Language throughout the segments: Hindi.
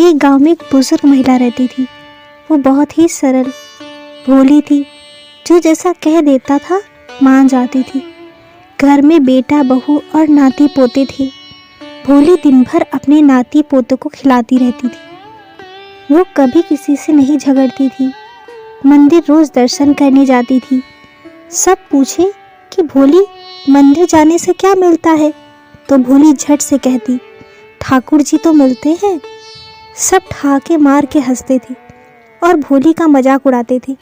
एक गांव में एक बुजुर्ग महिला रहती थी। वो बहुत ही सरल भोली थी, जो जैसा कह देता था मान जाती थी। घर में बेटा बहू और नाती पोते थे। भोली दिन भर अपने नाती पोतों को खिलाती रहती थी। वो कभी किसी से नहीं झगड़ती थी। मंदिर रोज दर्शन करने जाती थी। सब पूछे कि भोली, मंदिर जाने से क्या मिलता है? तो भोली झट से कहती, ठाकुर जी तो मिलते हैं। सब ठहाके मार के हंसते थे और भोली का मजाक उड़ाते थे।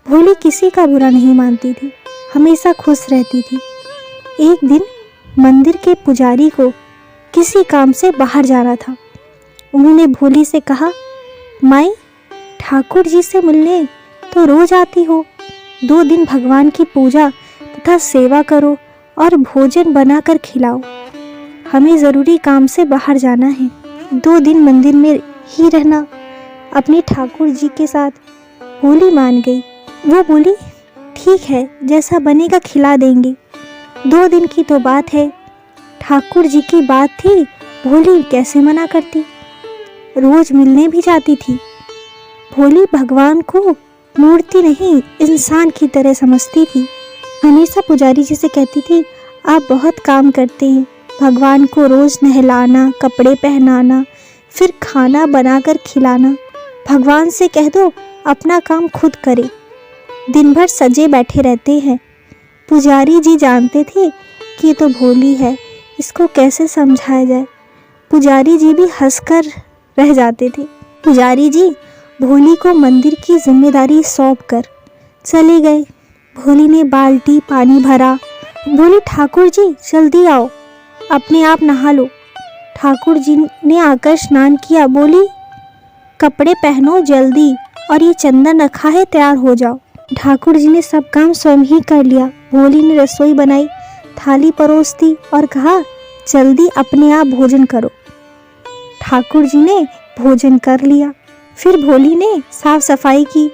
भोली किसी का बुरा नहीं मानती थी, हमेशा खुश रहती थी। एक दिन मंदिर के पुजारी को किसी काम से बाहर जाना था। उन्होंने भोली से कहा, माई, ठाकुर जी से मिलने तो रोज आती हो। 2 दिन भगवान की पूजा तथा सेवा करो और भोजन बनाकर खिलाओ। हमें ज़रूरी काम से बाहर जाना है। 2 दिन मंदिर में ही रहना अपने ठाकुर जी के साथ। भोली मान गई। वो बोली, ठीक है, जैसा बनेगा खिला देंगे। 2 दिन की तो बात है। ठाकुर जी की बात थी, भोली कैसे मना करती। रोज मिलने भी जाती थी। भोली भगवान को मूर्ति नहीं, इंसान की तरह समझती थी। हमेशा पुजारी जी से कहती थी, आप बहुत काम करते हैं। भगवान को रोज नहलाना, कपड़े पहनाना, फिर खाना बनाकर खिलाना। भगवान से कह दो अपना काम खुद करे। दिन भर सजे बैठे रहते हैं। पुजारी जी जानते थे कि ये तो भोली है, इसको कैसे समझाया जाए। पुजारी जी भी हंसकर रह जाते थे। पुजारी जी भोली को मंदिर की जिम्मेदारी सौंप कर चले गए। भोली ने बाल्टी पानी भरा। बोली, ठाकुर जी जल्दी आओ, अपने आप नहा लो। ठाकुर जी ने आकर स्नान किया। बोली, कपड़े पहनो जल्दी, और ये चंदन रखा है, तैयार हो जाओ। ठाकुर जी ने सब काम स्वयं ही कर लिया। भोली ने रसोई बनाई, थाली परोस दी और कहा, जल्दी अपने आप भोजन करो। ठाकुर जी ने भोजन कर लिया। फिर भोली ने साफ सफाई की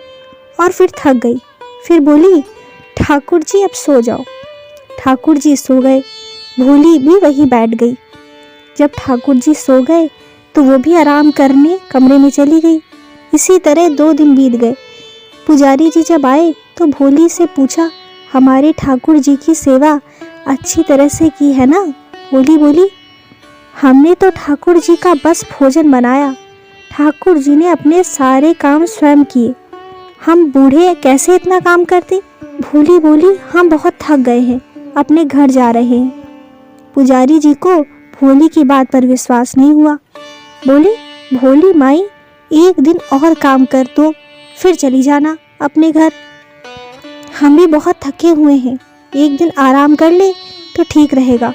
और फिर थक गई। फिर बोली, ठाकुर जी अब सो जाओ। ठाकुर जी सो गए। भोली भी वहीं बैठ गई। जब ठाकुर जी सो गए तो वो भी आराम करने कमरे में चली गई। इसी तरह 2 दिन बीत गए। पुजारी जी जब आए तो भोली से पूछा, हमारे ठाकुर जी की सेवा अच्छी तरह से की है ना? भोली बोली, हमने तो ठाकुर जी का बस भोजन बनाया। ठाकुर जी ने अपने सारे काम स्वयं किए। हम बूढ़े कैसे इतना काम करते? भोली बोली, हम बहुत थक गए हैं, अपने घर जा रहे हैं। पुजारी जी को भोली की बात पर विश्वास नहीं हुआ। बोली, भोली माई, 1 दिन और काम कर दो, फिर चली जाना अपने घर। हम भी बहुत थके हुए हैं, 1 दिन आराम कर ले तो ठीक रहेगा।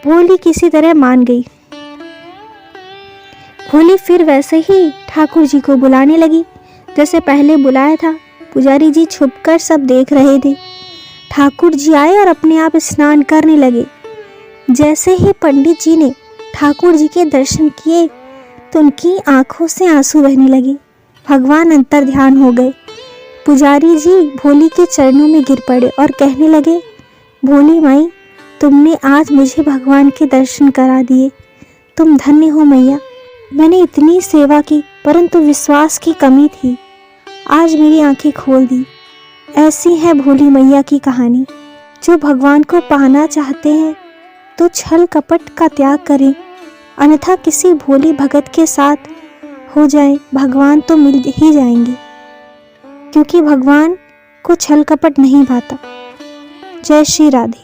भोली किसी तरह मान गई। भोली फिर वैसे ही ठाकुर जी को बुलाने लगी, जैसे पहले बुलाया था। पुजारी जी छुपकर सब देख रहे थे। ठाकुर जी आए और अपने आप स्नान करने लगे। जैसे ही पंडित जी ने ठाकुर जी के दर्शन किए तो उनकी आंखों से आंसू बहने लगे। भगवान अंतर ध्यान हो गए। पुजारी जी भोली के चरणों में गिर पड़े और कहने लगे, भोली माई, तुमने आज मुझे भगवान के दर्शन करा दिए। तुम धन्य हो मैया। मैंने इतनी सेवा की, परंतु विश्वास की कमी थी। आज मेरी आंखें खोल दी। ऐसी है भोली मैया की कहानी। जो भगवान को पाना चाहते हैं तो छल कपट का त्याग करें, अन्यथा किसी भोली भगत के साथ हो जाए, भगवान तो मिल ही जाएंगे, क्योंकि भगवान को छल कपट नहीं भाता। जय श्री राधे।